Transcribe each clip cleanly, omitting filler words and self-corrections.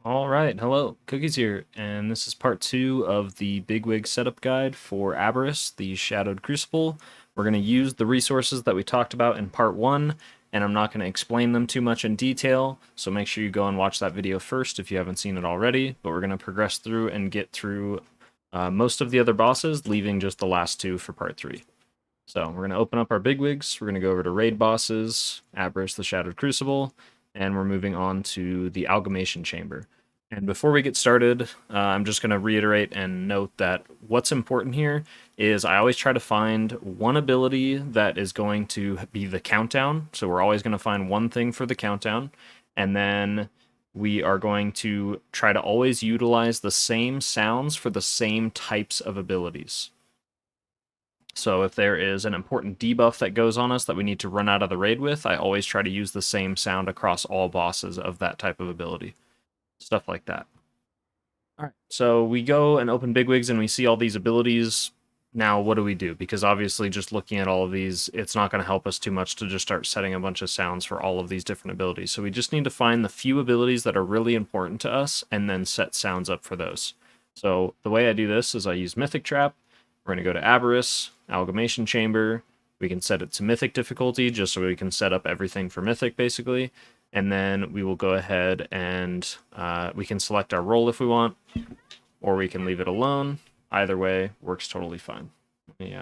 Alright, hello, Cookies here, and this is part 2 of the Bigwigs setup guide for Aberrus, the Shadowed Crucible. We're going to use the resources that we talked about in part 1, and I'm not going to explain them too much in detail, so make sure you go and watch that video first if you haven't seen it already, but we're going to progress through and get through most of the other bosses, leaving just the last two for part 3. So we're going to open up our Bigwigs, we're going to go over to Raid Bosses, Aberrus, the Shadowed Crucible, and we're moving on to the Amalgamation Chamber. And before we get started, I'm just going to reiterate and note that what's important here is I always try to find one ability that is going to be the countdown. So we're always going to find one thing for the countdown. And then we are going to try to always utilize the same sounds for the same types of abilities. So if there is an important debuff that goes on us that we need to run out of the raid with, I always try to use the same sound across all bosses of that type of ability. Stuff like that. All right. So we go and open Bigwigs and we see all these abilities. Now, what do we do? Because obviously, just looking at all of these, it's not going to help us too much to just start setting a bunch of sounds for all of these different abilities. So we just need to find the few abilities that are really important to us and then set sounds up for those. So the way I do this is I use Mythic Trap. We're going to go to Aberrus, Amalgamation Chamber. We can set it to Mythic difficulty just so we can set up everything for Mythic, basically. And then we will go ahead and we can select our role if we want, or we can leave it alone. Either way works totally fine. Let me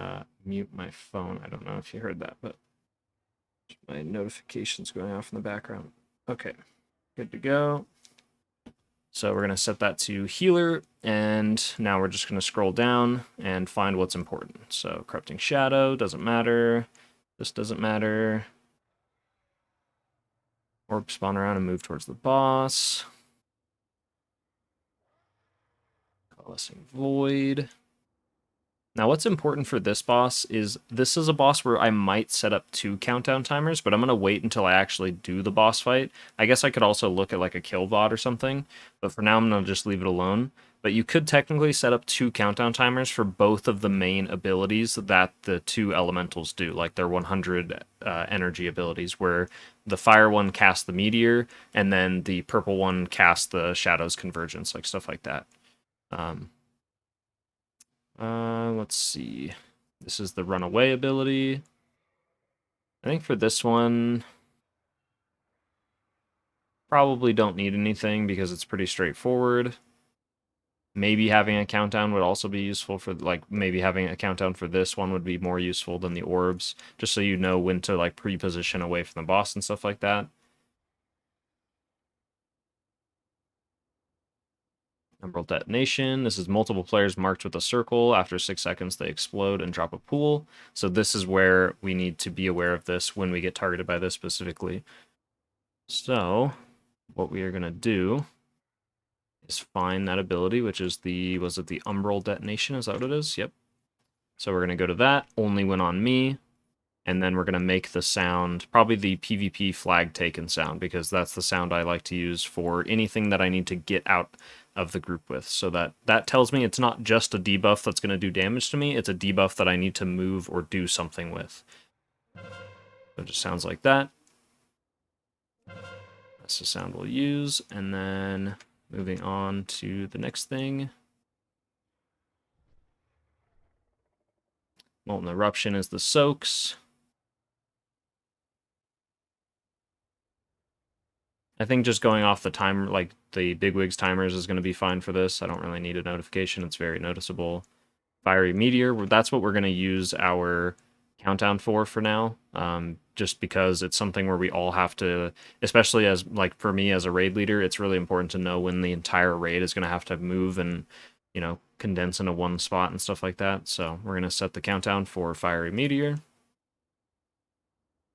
mute my phone. I don't know if you heard that, but my notifications going off in the background. Okay, good to go. So we're going to set that to healer, and now we're just going to scroll down and find what's important. So corrupting shadow doesn't matter. This doesn't matter. Orb spawn around and move towards the boss. Coalescing Void. Now, what's important for this boss is this is a boss where I might set up 2 countdown timers, but I'm going to wait until I actually do the boss fight. I guess I could also look at like a kill bot or something, but for now I'm going to just leave it alone. But you could technically set up 2 countdown timers for both of the main abilities that the 2 elementals do, like their 100 energy abilities, where the fire one casts the meteor, and then the purple one casts the shadows convergence, like stuff like that. Let's see. This is the runaway ability. I think for this one, probably don't need anything because it's pretty straightforward. Maybe having a countdown would also be useful for, like, maybe having a countdown for this one would be more useful than the orbs, just so you know when to, like, pre-position away from the boss and stuff like that. Emerald Detonation. This is multiple players marked with a circle. After 6 seconds, they explode and drop a pool. So this is where we need to be aware of this when we get targeted by this specifically. So what we are going to do is find that ability, which is the, was it the Umbral Detonation? Is that what it is? Yep. So we're going to go to that, only when on me, and then we're going to make the sound, probably the PvP flag taken sound, because that's the sound I like to use for anything that I need to get out of the group with. So that tells me it's not just a debuff that's going to do damage to me, it's a debuff that I need to move or do something with. So it just sounds like that. That's the sound we'll use, and then moving on to the next thing. Molten Eruption is the soaks. I think just going off the timer, like the Bigwigs timers, is going to be fine for this. I don't really need a notification. It's very noticeable. Fiery Meteor, that's what we're going to use our countdown for now. Just because it's something where we all have to, especially as, like, for me as a raid leader, it's really important to know when the entire raid is going to have to move and, you know, condense into one spot and stuff like that. So we're going to set the countdown for Fiery Meteor.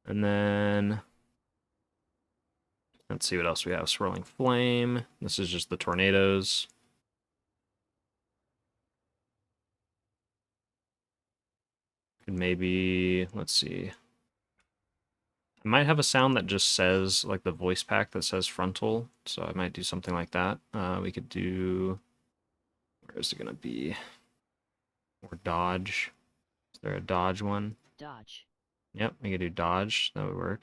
And then let's see what else we have. Swirling Flame. This is just the tornadoes. Could maybe, let's see. I might have a sound that just says, like the voice pack that says frontal. So I might do something like that. We could do, where is it going to be? Or dodge. Is there a dodge one? Dodge. Yep, we could do dodge. That would work.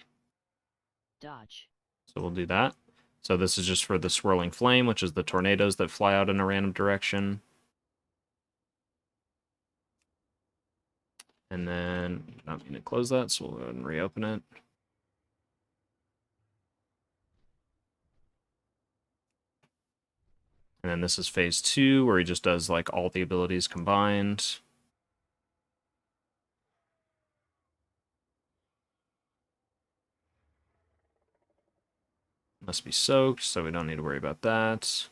Dodge. So we'll do that. So this is just for the swirling flame, which is the tornadoes that fly out in a random direction. And then, not going to close that, so we'll go ahead and reopen it. And then this is phase 2, where he just does like all the abilities combined. Must be soaked, so we don't need to worry about that.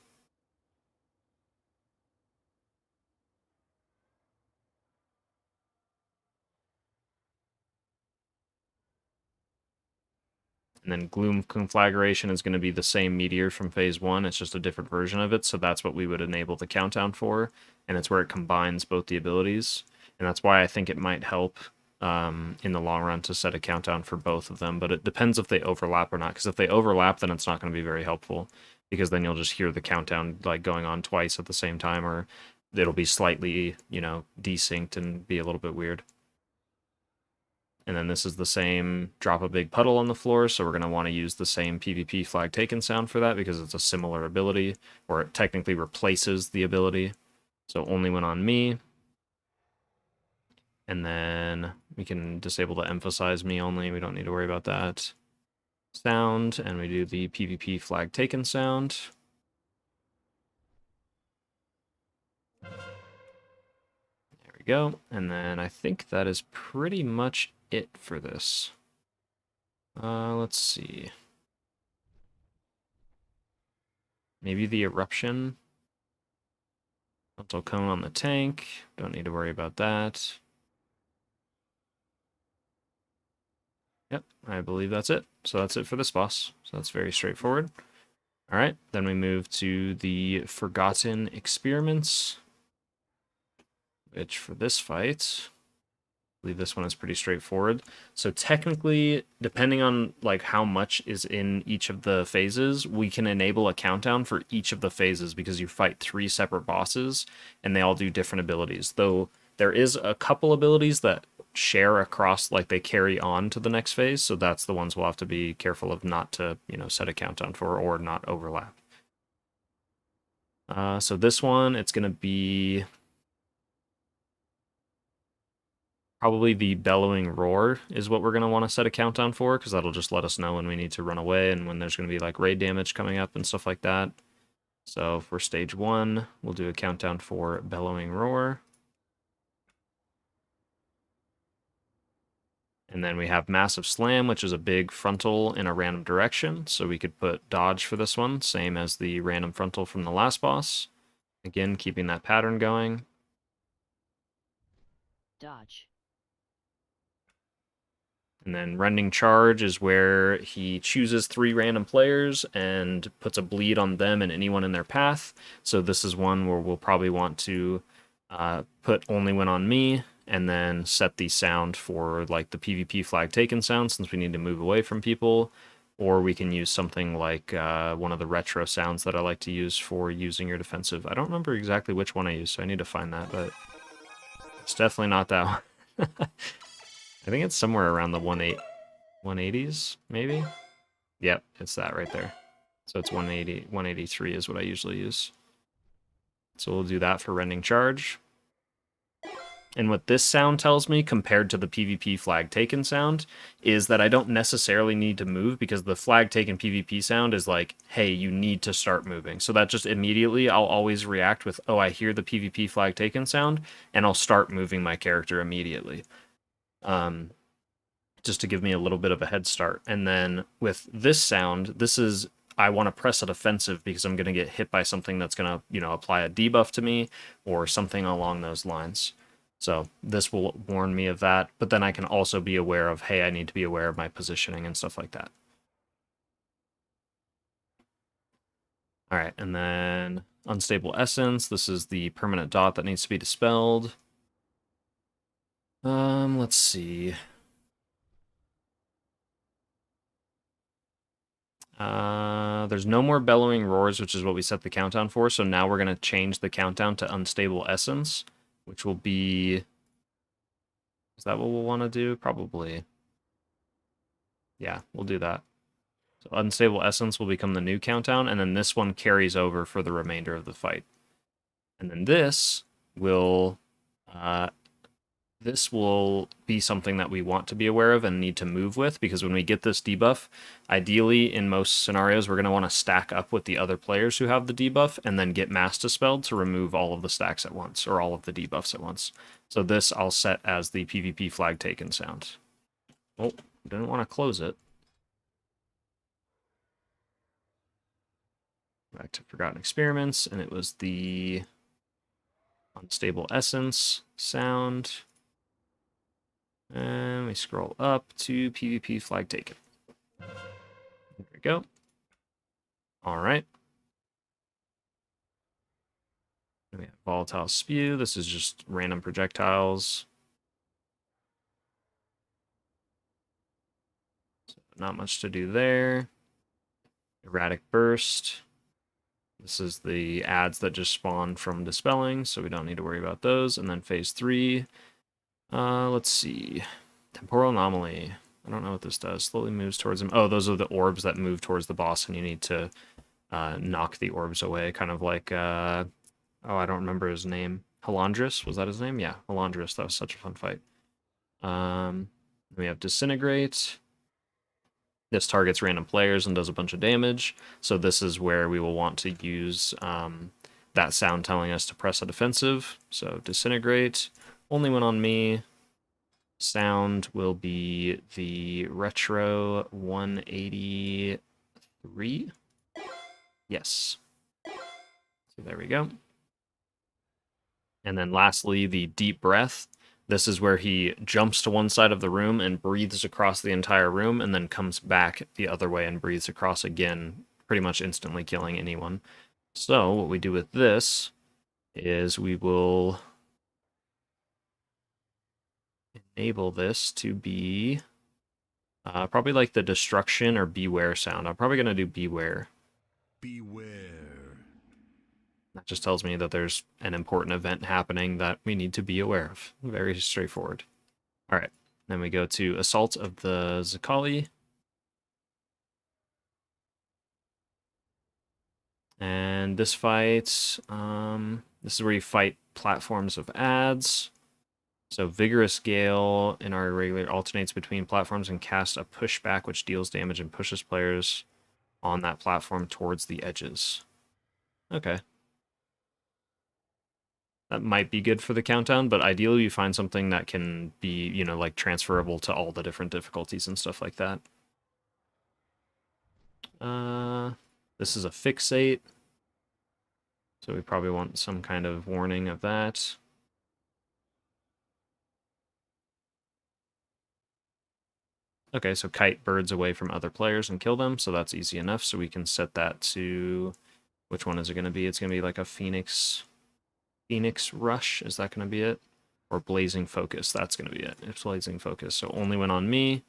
And then Gloom Conflagration is going to be the same meteor from phase 1. It's just a different version of it, so that's what we would enable the countdown for. And it's where it combines both the abilities. And that's why I think it might help in the long run to set a countdown for both of them. But it depends if they overlap or not, because if they overlap, then it's not going to be very helpful, because then you'll just hear the countdown like going on twice at the same time, or it'll be slightly, desynced and be a little bit weird. And then this is the same drop a big puddle on the floor, so we're going to want to use the same PvP flag taken sound for that because it's a similar ability, or it technically replaces the ability. So only when on me. And then we can disable the emphasize me only, we don't need to worry about that. Sound, and we do the PvP flag taken sound. There we go. And then I think that is pretty much it for this. Let's see. Maybe the eruption. Frontal cone on the tank. Don't need to worry about that. Yep, I believe that's it. So that's it for this boss. So that's very straightforward. All right, then we move to the Forgotten Experiments, which for this fight, I believe this one is pretty straightforward. So technically, depending on like how much is in each of the phases, we can enable a countdown for each of the phases because you fight 3 separate bosses and they all do different abilities. Though there is a couple abilities that share across, like they carry on to the next phase, so that's the ones we'll have to be careful of not to, set a countdown for or not overlap. So this one, it's going to be probably the Bellowing Roar is what we're going to want to set a countdown for, because that'll just let us know when we need to run away and when there's going to be like raid damage coming up and stuff like that. So for stage 1, we'll do a countdown for Bellowing Roar. And then we have Massive Slam, which is a big frontal in a random direction. So we could put dodge for this one, same as the random frontal from the last boss. Again, keeping that pattern going. Dodge. And then Rending Charge is where he chooses 3 random players and puts a bleed on them and anyone in their path. So this is one where we'll probably want to put only when on me, and then set the sound for like the PvP flag taken sound since we need to move away from people. Or we can use something like one of the retro sounds that I like to use for using your defensive. I don't remember exactly which one I use, so I need to find that, but it's definitely not that one. I think it's somewhere around the 180s, maybe? Yep, it's that right there. So it's 180, 183 is what I usually use. So we'll do that for Rending Charge. And what this sound tells me, compared to the PvP flag taken sound, is that I don't necessarily need to move, because the flag taken PvP sound is like, hey, you need to start moving. So that just immediately, I'll always react with, oh, I hear the PvP flag taken sound, and I'll start moving my character immediately. Just to give me a little bit of a head start. And then with this sound, this is, I want to press a defensive because I'm going to get hit by something that's going to, apply a debuff to me or something along those lines. So this will warn me of that, but then I can also be aware of, hey, I need to be aware of my positioning and stuff like that. All right, and then Unstable Essence. This is the permanent dot that needs to be dispelled. Let's see. There's no more Bellowing Roars, which is what we set the countdown for, so now we're going to change the countdown to Unstable Essence, which will be... Is that what we'll want to do? Probably. Yeah, we'll do that. So Unstable Essence will become the new countdown, and then this one carries over for the remainder of the fight. And then uh, this will be something that we want to be aware of and need to move with, because when we get this debuff, ideally in most scenarios, we're going to want to stack up with the other players who have the debuff and then get Mass Dispelled to remove all of the stacks at once, or all of the debuffs at once. So this I'll set as the PvP flag taken sound. Oh, didn't want to close it. Back to Forgotten Experiments, and it was the Unstable Essence sound. And we scroll up to PvP flag taken. There we go. All right. And we have Volatile Spew. This is just random projectiles. So not much to do there. Erratic Burst. This is the ads that just spawn from Dispelling, so we don't need to worry about those. And then phase 3. Let's see. Temporal Anomaly. I don't know what this does. Slowly moves towards him. Oh, those are the orbs that move towards the boss, and you need to knock the orbs away. Kind of like, oh, I don't remember his name. Halandris, was that his name? Yeah, Halandris. That was such a fun fight. We have Disintegrate. This targets random players and does a bunch of damage. So this is where we will want to use that sound telling us to press a defensive. So Disintegrate, only one on me. Sound will be the Retro 183. Yes. So there we go. And then lastly, the Deep Breath. This is where he jumps to one side of the room and breathes across the entire room, and then comes back the other way and breathes across again, pretty much instantly killing anyone. So what we do with this is we will enable this to be probably like the Destruction or Beware sound. I'm probably going to do Beware. Beware. That just tells me that there's an important event happening that we need to be aware of. Very straightforward. All right, then we go to Assault of the Zaqali. And this fight, this is where you fight platforms of ads. So Vigorous Gale in our irregular alternates between platforms and casts a pushback which deals damage and pushes players on that platform towards the edges. Okay. That might be good for the countdown, but ideally you find something that can be, you know, like transferable to all the different difficulties and stuff like that. This is a Fixate. So we probably want some kind of warning of that. Okay, so kite birds away from other players and kill them, so that's easy enough. So we can set that to, which one is it going to be? It's going to be like a Phoenix Rush. Is that going to be it? Or Blazing Focus. That's going to be it. It's Blazing Focus. So only when on me.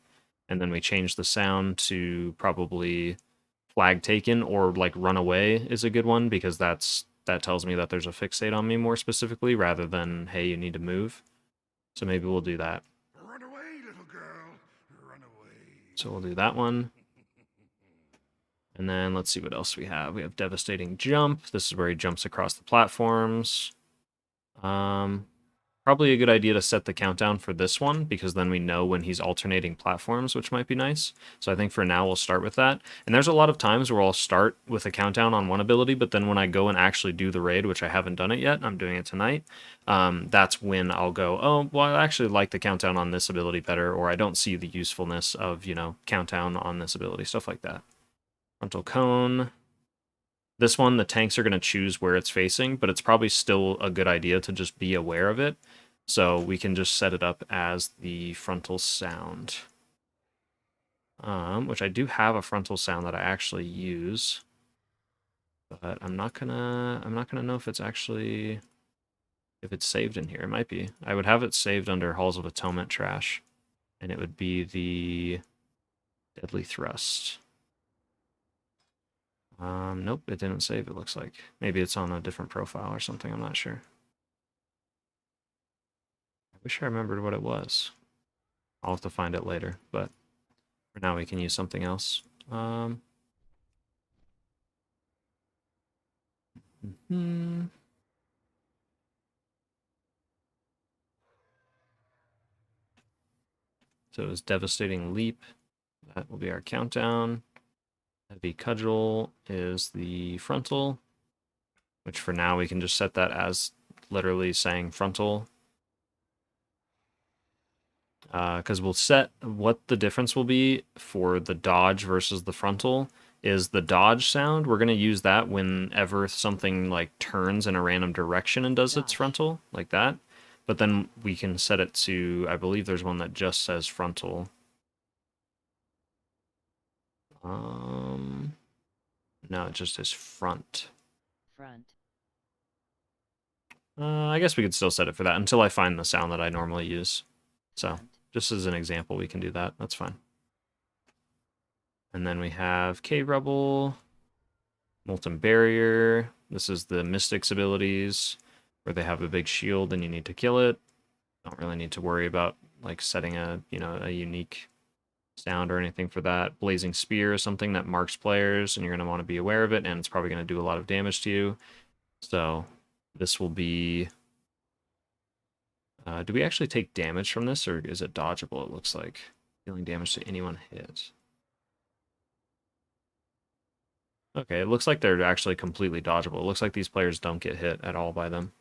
And then we change the sound to probably Flag Taken, or like Run Away is a good one, because that tells me that there's a fixate on me more specifically, rather than, hey, you need to move. So maybe we'll do that. Run away, little girl. Run away. So we'll do that one. And then let's see what else we have. We have Devastating Jump. This is where he jumps across the platforms. Probably a good idea to set the countdown for this one, because then we know when he's alternating platforms, which might be nice. So I think for now we'll start with that. And there's a lot of times where I'll start with a countdown on one ability, but then when I go and actually do the raid, which I haven't done it yet, I'm doing it tonight, that's when I'll go, oh, well, I actually like the countdown on this ability better, or I don't see the usefulness of, you know, countdown on this ability, stuff like that. Frontal Cone. This one, the tanks are going to choose where it's facing, but it's probably still a good idea to just be aware of it. So we can just set it up as the frontal sound. Which I do have a frontal sound that I actually use. But I'm not gonna know if it's actually, if it's saved in here. It might be. I would have it saved under Halls of Atonement trash. And it would be the Deadly Thrust. Nope, it didn't save, it looks like. Maybe it's on a different profile or something, I'm not sure. I wish I remembered what it was. I'll have to find it later, but for now we can use something else. Hmm. So it was Devastating Leap. That will be our countdown. Heavy Cudgel is the frontal, which for now we can just set that as literally saying frontal. Because we'll set what the difference will be for the dodge versus the frontal is the dodge sound. We're going to use that whenever something like turns in a random direction and does its frontal, like that. But then we can set it to, I believe there's one that just says frontal. No, it just is front. Front. I guess we could still set it for that until I find the sound that I normally use. So, Front. just as an example, we can do that. That's fine. And then we have Cave Rebel, Molten Barrier. This is the Mystics abilities, where they have a big shield and you need to kill it. Don't really need to worry about like setting a unique sound or anything for that. Blazing Spear is something that marks players, and you're going to want to be aware of it, and it's probably going to do a lot of damage to you. So this will be... do we actually take damage from this, or is it dodgeable, it looks like? Dealing damage to anyone hit. Okay, it looks like they're actually completely dodgeable. It looks like these players don't get hit at all by them.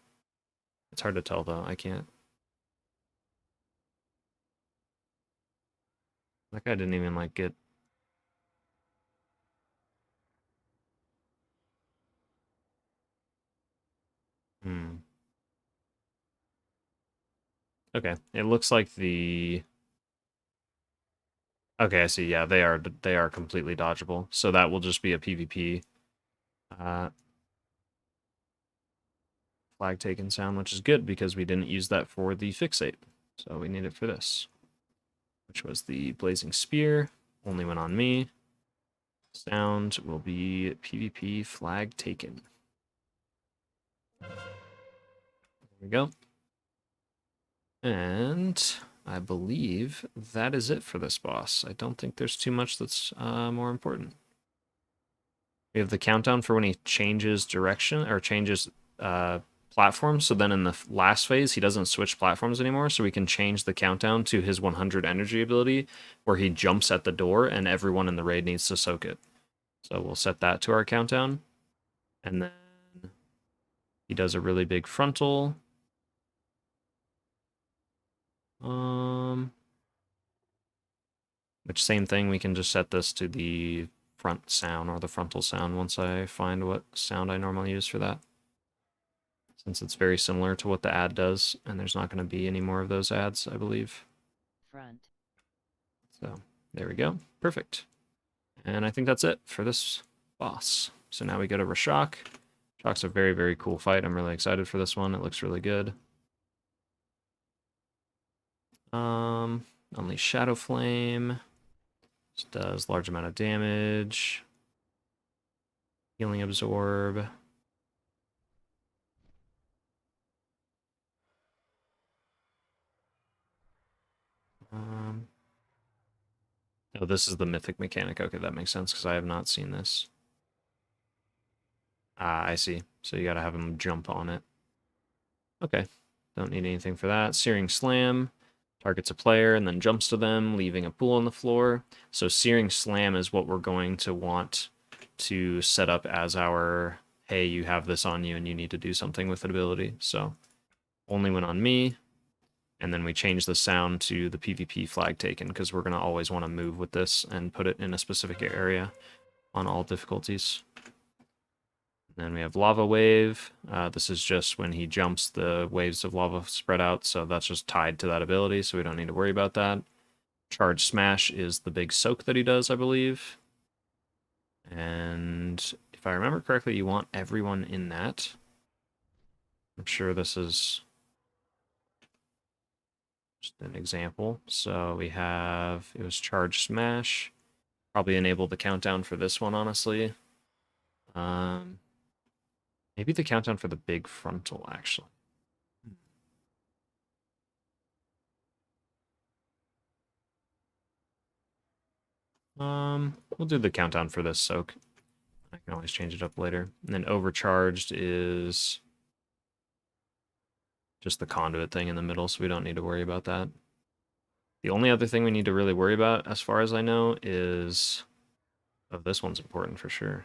It's hard to tell, though. I can't... That guy didn't even, like, get... Hmm. Okay, it looks like the... Okay, I see. Yeah, they are completely dodgeable. So that will just be a PvP flag taken sound, which is good because we didn't use that for the fixate. So we need it for this, which was the Blazing Spear. Only went on me. Sound will be PvP flag taken. There we go. And I believe that is it for this boss. I don't think there's too much that's more important. We have the countdown for when he changes direction or changes platforms. So then in the last phase, he doesn't switch platforms anymore. So we can change the countdown to his 100 energy ability where he jumps at the door and everyone in the raid needs to soak it. So we'll set that to our countdown. And then he does a really big frontal. Which same thing, we can just set this to the front sound or the frontal sound once I find what sound I normally use for that. Since it's very similar to what the ad does, and there's not going to be any more of those ads, I believe. Front. So there we go. Perfect. And I think that's it for this boss. So now we go to Rashok. Rashok's a very, very cool fight. I'm really excited for this one. It looks really good. Unleash Shadow Flame. Just does large amount of damage. Healing Absorb. Oh, this is the mythic mechanic. Okay, that makes sense because I have not seen this. Ah, I see. So you gotta have him jump on it. Okay, don't need anything for that. Searing Slam targets a player and then jumps to them, leaving a pool on the floor. So Searing Slam is what we're going to want to set up as our, hey, you have this on you and you need to do something with an ability. So only when on me. And then we change the sound to the PvP flag taken because we're going to always want to move with this and put it in a specific area on all difficulties. Then we have Lava Wave. This is just when he jumps, the waves of lava spread out, so that's just tied to that ability, so we don't need to worry about that. Charge Smash is the big soak that he does, I believe. And if I remember correctly, you want everyone in that. I'm sure this is just an example. So we have, it was Charge Smash. Probably enable the countdown for this one, honestly. Maybe the countdown for the big frontal, actually. We'll do the countdown for this soak. I can always change it up later. And then overcharged is just the conduit thing in the middle, so we don't need to worry about that. The only other thing we need to really worry about, as far as I know, is... Oh, this one's important for sure.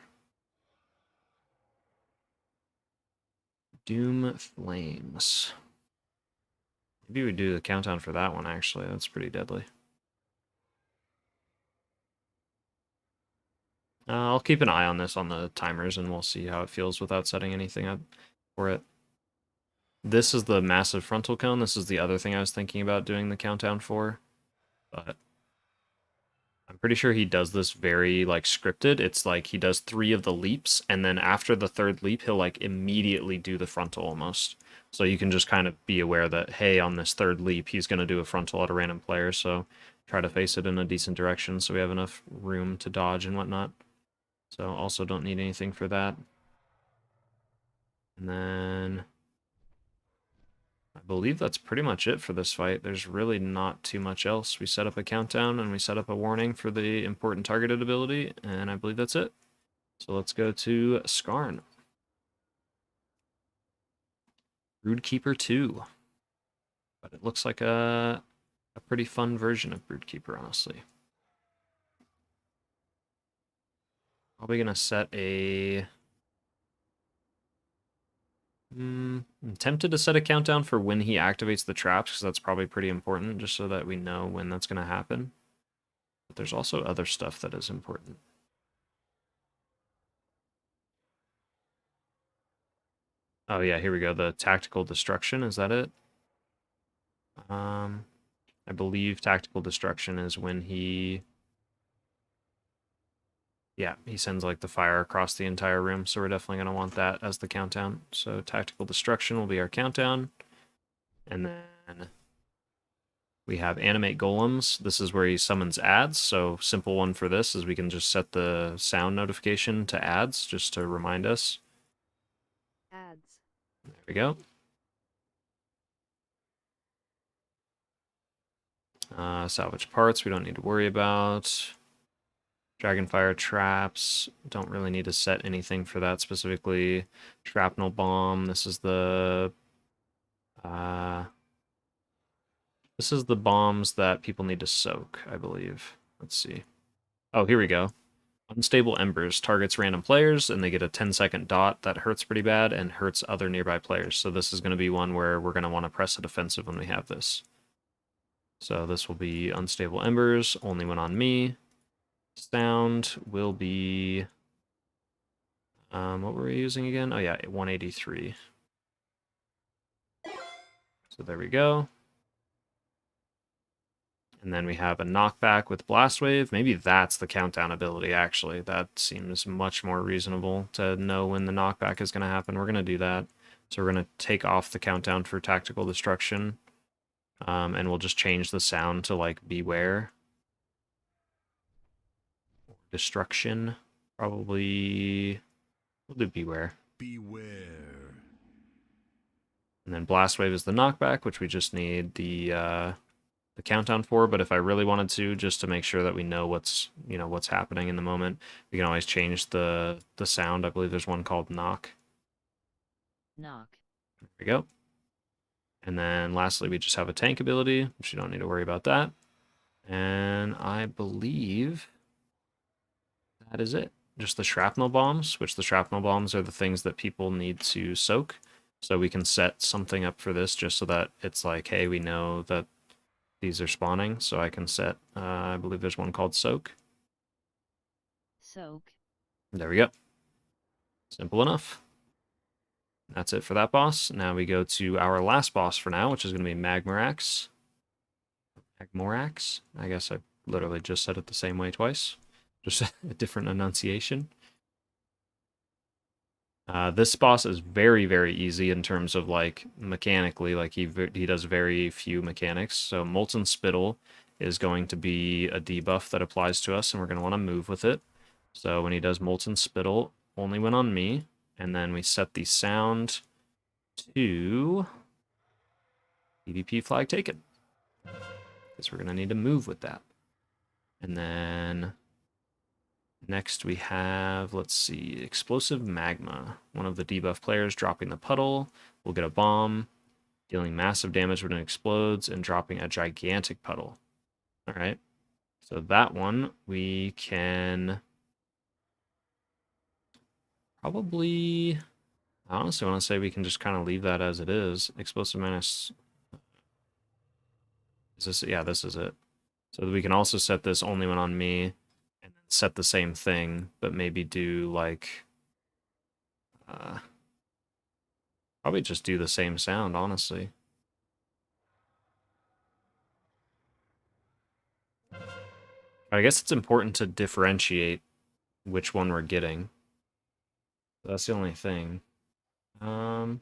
Doom Flames. Maybe we do the countdown for that one, actually. That's pretty deadly. I'll keep an eye on this on the timers, and we'll see how it feels without setting anything up for it. This is the massive frontal cone. This is the other thing I was thinking about doing the countdown for. But I'm pretty sure he does this very, like, scripted. It's like he does 3 of the leaps, and then after the 3rd leap, he'll, like, immediately do the frontal almost. So you can just kind of be aware that, hey, on this 3rd leap, he's going to do a frontal at a random player, so try to face it in a decent direction so we have enough room to dodge and whatnot. So also don't need anything for that. And then I believe that's pretty much it for this fight. There's really not too much else. We set up a countdown and we set up a warning for the important targeted ability, and I believe that's it. So let's go to Zskarn. Broodkeeper 2. But it looks like a pretty fun version of Broodkeeper, honestly. Probably going to set a... I'm tempted to set a countdown for when he activates the traps, because that's probably pretty important, just so that we know when that's going to happen. But there's also other stuff that is important. Oh yeah, here we go. The tactical destruction, is that it? I believe tactical destruction is when he... Yeah, he sends like the fire across the entire room, so we're definitely going to want that as the countdown. So tactical destruction will be our countdown. And then we have animate golems. This is where he summons ads. So simple one for this is we can just set the sound notification to ads just to remind us. Ads. There we go. Salvage parts we don't need to worry about. Dragonfire traps, don't really need to set anything for that specifically. Shrapnel bomb, this is the bombs that people need to soak, I believe. Let's see. Oh, here we go. Unstable Embers targets random players, and they get a 10-second dot that hurts pretty bad and hurts other nearby players. So this is going to be one where we're going to want to press a defensive when we have this. So this will be Unstable Embers, only one on me. Sound will be... what were we using again? Oh yeah, 183. So there we go. And then we have a knockback with Blast Wave. Maybe that's the countdown ability, actually. That seems much more reasonable to know when the knockback is going to happen. We're going to do that. So we're going to take off the countdown for Tactical Destruction. And we'll just change the sound to, like, Beware. Destruction. Probably... We'll do Beware. Beware. And then Blast Wave is the knockback, which we just need the countdown for. But if I really wanted to, just to make sure that we know what's happening in the moment, we can always change the sound. I believe there's one called Knock. Knock. There we go. And then lastly, we just have a tank ability, which you don't need to worry about that. And I believe that is it. Just the shrapnel bombs, which the shrapnel bombs are the things that people need to soak. So we can set something up for this just so that it's like, hey, we know that these are spawning. So I can set, I believe there's one called Soak. Soak. There we go. Simple enough. That's it for that boss. Now we go to our last boss for now, which is going to be Magmorax. Magmorax? I guess I literally just said it the same way twice. Just a different enunciation. This boss is very, very easy in terms of, like, mechanically. Like, he does very few mechanics. So Molten Spittle is going to be a debuff that applies to us, and we're going to want to move with it. So when he does Molten Spittle, only when on me. And then we set the sound to PvP flag taken. Because we're going to need to move with that. And then Next we have, let's see, Explosive Magma. One of the debuff players dropping the puddle will get a bomb, dealing massive damage when it explodes, and dropping a gigantic puddle. All right. So that one we can probably, I honestly want to say we can just kind of leave that as it is. Explosive Menace. Is this? Yeah, this is it. So we can also set this only when on me, and then set the same thing, but maybe do like, probably just do the same sound, honestly. I guess it's important to differentiate which one we're getting. That's the only thing. Hmm.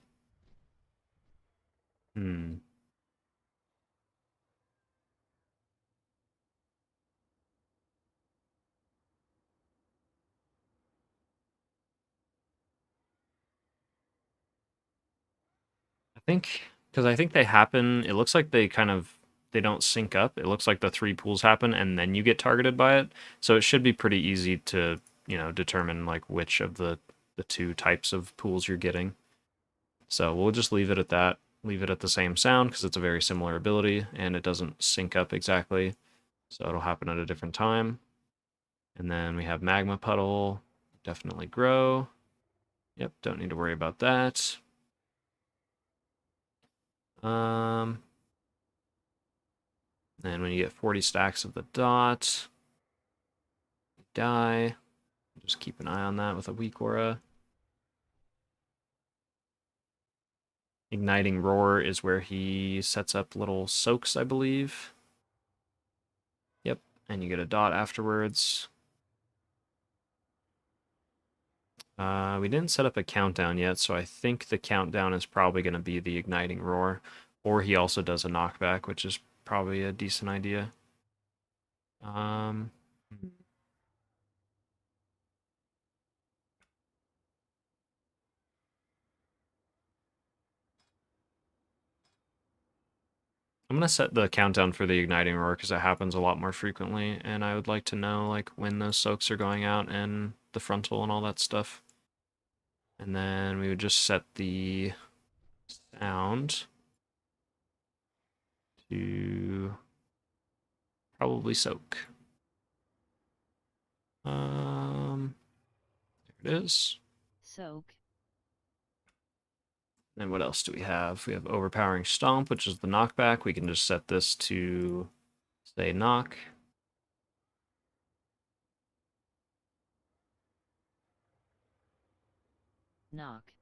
Because I think they happen, it looks like they don't sync up. It looks like the three pools happen and then you get targeted by it. So it should be pretty easy to, determine like which of the two types of pools you're getting. So we'll just leave it at that. Leave it at the same sound because it's a very similar ability and it doesn't sync up exactly. So it'll happen at a different time. And then we have Magma Puddle, definitely grow. Yep, don't need to worry about that. And when you get 40 stacks of the dot, you die. Just keep an eye on that with a weak aura. Igniting Roar is where he sets up little soaks, I believe. Yep, and you get a dot afterwards. We didn't set up a countdown yet, so I think the countdown is probably going to be the Igniting Roar. Or he also does a knockback, which is probably a decent idea. I'm going to set the countdown for the Igniting Roar because it happens a lot more frequently, and I would like to know like when those soaks are going out and the frontal and all that stuff. And then we would just set the sound to probably soak. There it is. Soak. And what else do we have? We have Overpowering Stomp, which is the knockback. We can just set this to say knock. Knock.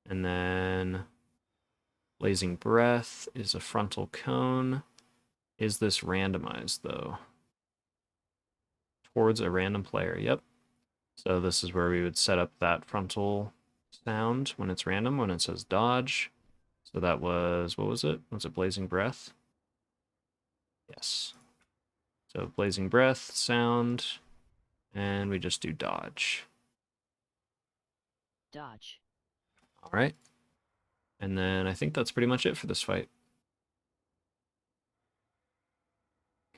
And then Blazing Breath is a frontal cone. Is this randomized, though? Towards a random player, yep. So this is where we would set up that frontal sound when it's random, when it says dodge. So that was, what was it? Was it Blazing Breath? Yes. So Blazing Breath sound, and we just do dodge. Dodge. All right. And then I think that's pretty much it for this fight.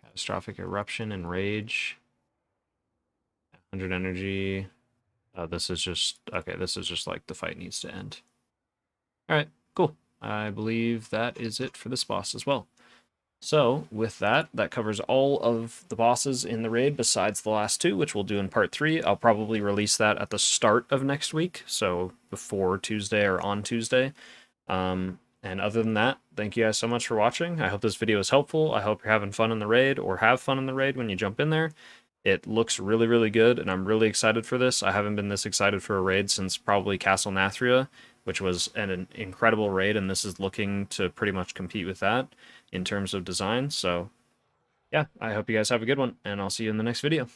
Catastrophic Eruption and Rage. 100 energy. This is just, okay, this is just like the fight needs to end. All right, cool. I believe that is it for this boss as well. So with that, that covers all of the bosses in the raid besides the last two, which we'll do in part 3. I'll probably release that at the start of next week, so before Tuesday or on Tuesday. And other than that, thank you guys so much for watching. I hope this video is helpful. I hope you're having fun in the raid or have fun in the raid when you jump in there. It looks really, really good, and I'm really excited for this. I haven't been this excited for a raid since probably Castle Nathria, which was an incredible raid, and this is looking to pretty much compete with that in terms of design. So, yeah, I hope you guys have a good one, and I'll see you in the next video.